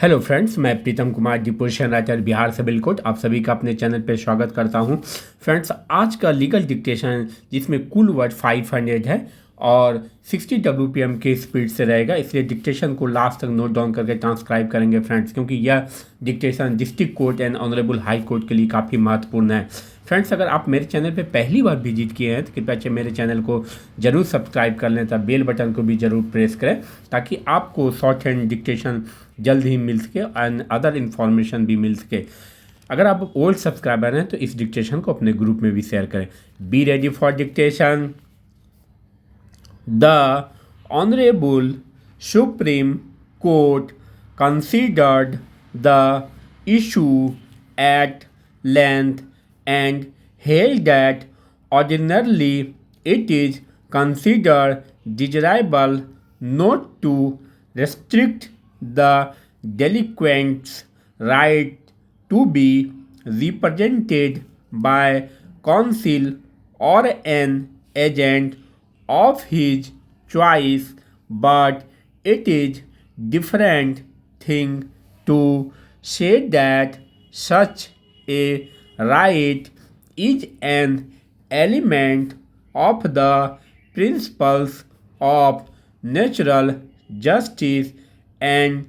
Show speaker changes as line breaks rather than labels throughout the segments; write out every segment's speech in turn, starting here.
Hello friends, मैं Pritam Kumar deposition writer Bihar से बिलकोट आप सभी का अपने चैनल पे स्वागत करता हूं। फ्रेंड्स, आज का लीगल डिक्टेशन जिसमें कुल वर्ड 500 है और 60 WPM के स्पीड से रहेगा, इसलिए डिक्टेशन को लास्ट तक नोट डाउन करके ट्रांसक्राइब करेंगे फ्रेंड्स, क्योंकि यह dictation district court and honourable high court के लिए काफ़ी महत्वपूर्ण है। फ्रेंड्स, अगर आप मेरे चैनल पे पहली बार विजिट किए हैं तो कृपया मेरे चैनल को जरूर सब्सक्राइब कर लें तथा बेल बटन को भी जरूर प्रेस करें ताकि आपको शॉर्ट हैंड डिक्टेशन जल्द ही मिल सके एंड अदर इन्फॉर्मेशन भी मिल सके। अगर आप ओल्ड सब्सक्राइबर हैं तो इस डिक्टेशन को अपने ग्रुप में भी शेयर करें। Be ready for dictation. The honourable supreme court considered the issue at length and held that ordinarily it is considered desirable not to restrict the delinquent's right to be represented by counsel or an agent of his choice, but it is different thing to say that such a right is an element of the principles of natural justice and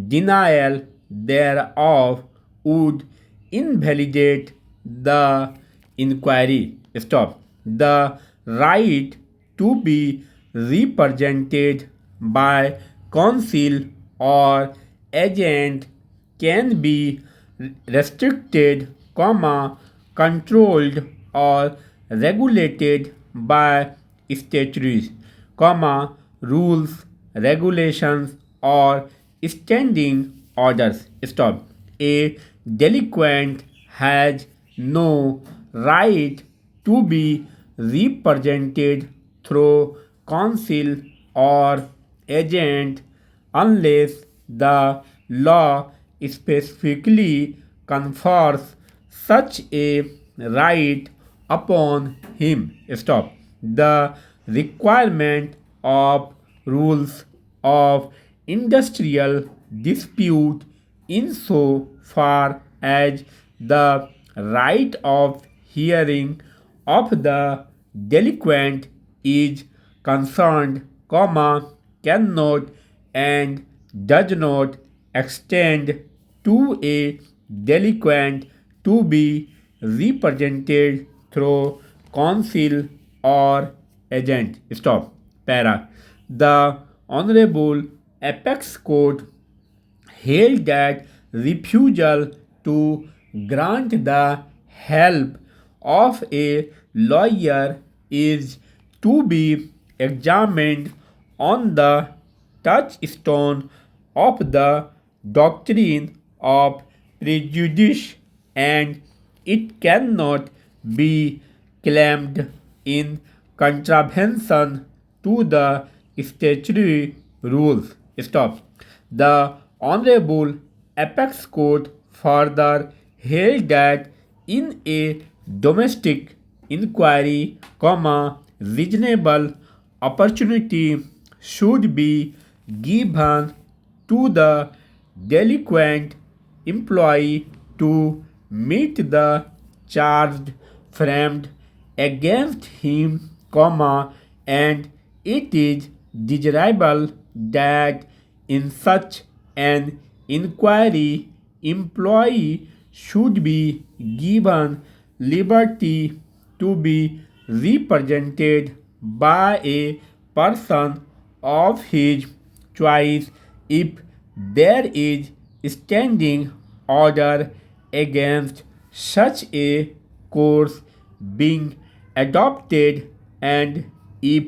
denial thereof would invalidate the inquiry. Stop. The right to be represented by counsel or agent can be restricted, controlled or regulated by statutes, rules, regulations or standing orders. Stop. A delinquent has no right to be represented through counsel or agent unless the law specifically confers such a right upon him. Stop. The requirement of rules of industrial dispute insofar as the right of hearing of the delinquent is concerned, cannot and does not extend to a delinquent to be represented through counsel or agent. Stop. Para. The Honorable Apex Court held that refusal to grant the help of a lawyer is to be examined on the touchstone of the doctrine of prejudice, and it cannot be claimed in contravention to the statutory rules. Stop. The Honorable Apex Court further held that in a domestic inquiry, reasonable opportunity should be given to the delinquent employee to meet the charge framed against him, and it is desirable that in such an inquiry employee should be given liberty to be represented by a person of his choice if there is standing order against such a course being adopted, and if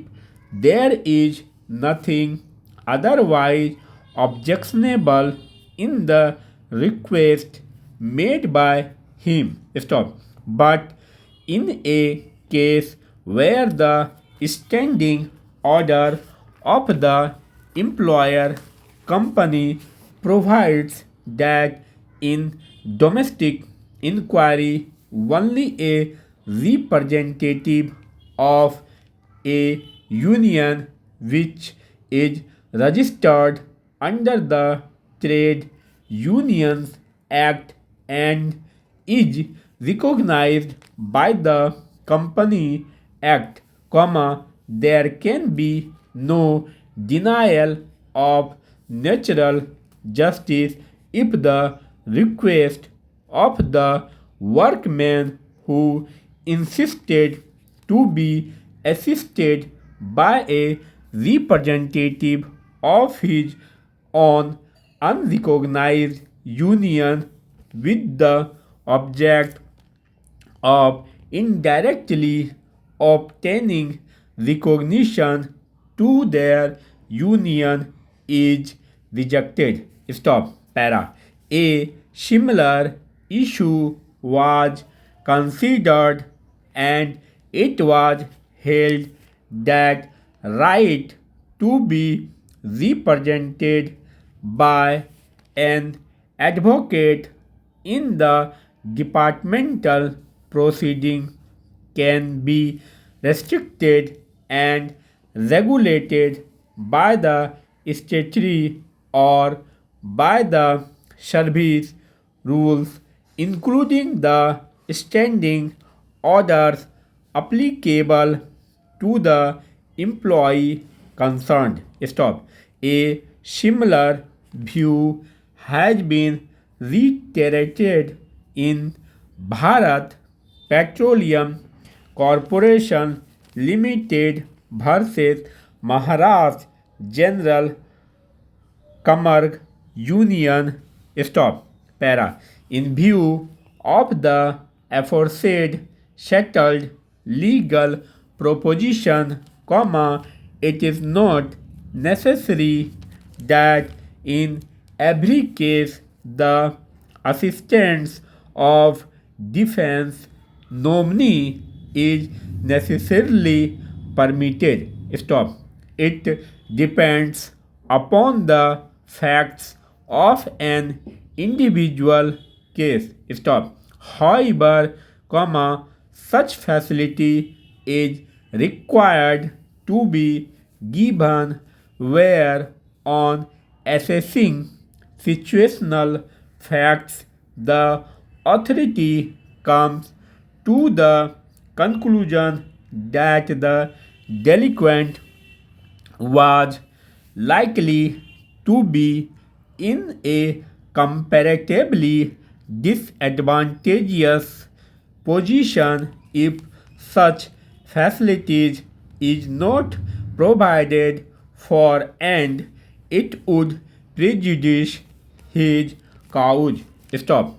there is nothing otherwise objectionable in the request made by him. Stop. But in a case where the standing order of the employer company provides that in domestic inquiry only a representative of a union which is registered under the trade Unions Act and is recognized by the Company Act, there can be no denial of natural justice if the request of the workman who insisted to be assisted by a representative of his own unrecognized union with the object of indirectly obtaining recognition to their union is rejected. Stop. Para. A similar issue was considered and it was held that right to be represented by an advocate in the departmental proceeding can be restricted and regulated by the statutory or by the service rules, including the standing orders applicable to the employee concerned. Stop. A similar view has been reiterated in Bharat Petroleum Corporation Limited versus Maharashtra General Kamarg Union. Stop. Para. In view of the aforesaid settled legal proposition, it is not necessary that in every case the assistance of defense nominee is necessarily permitted. Stop. It depends upon the facts of an individual case. Stop. However, such facility is required to be given where on assessing situational facts the authority comes to the conclusion that the delinquent was likely to be in a comparatively disadvantageous position if such facilities is not provided for and it would prejudice his cause. Stop.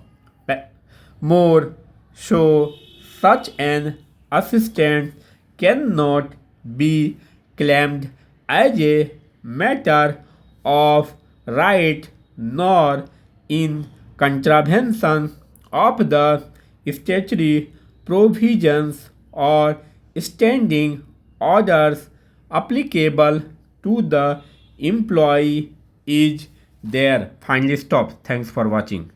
More so, such an assistance cannot be claimed as a matter of right nor in contravention of the statutory provisions or standing orders applicable to the employee is there. Finally, stop. Thanks for watching.